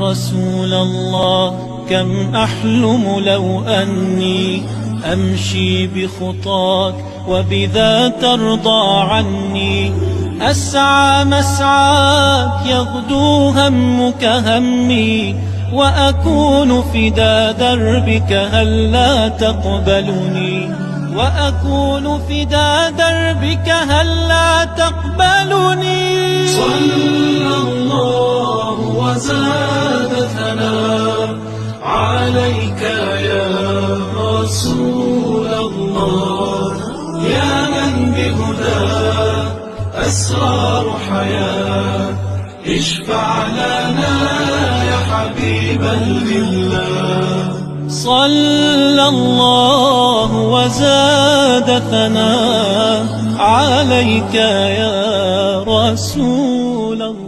رسول الله كم أحلم لو أني أمشي بخطاك وبذا ترضى عني. أسعى مسعاك يغدو همك همي، وأكون فدا دربك هلا تقبلني، وأكون فدا دربك هلا تقبلني. صلى الله وزاد ثناء عليك يا رسول الله، يا من بهداه أسرار حياة، اشفع لنا يا حبيبا لله. صلى الله وزاد ثناء عليك يا رسول الله.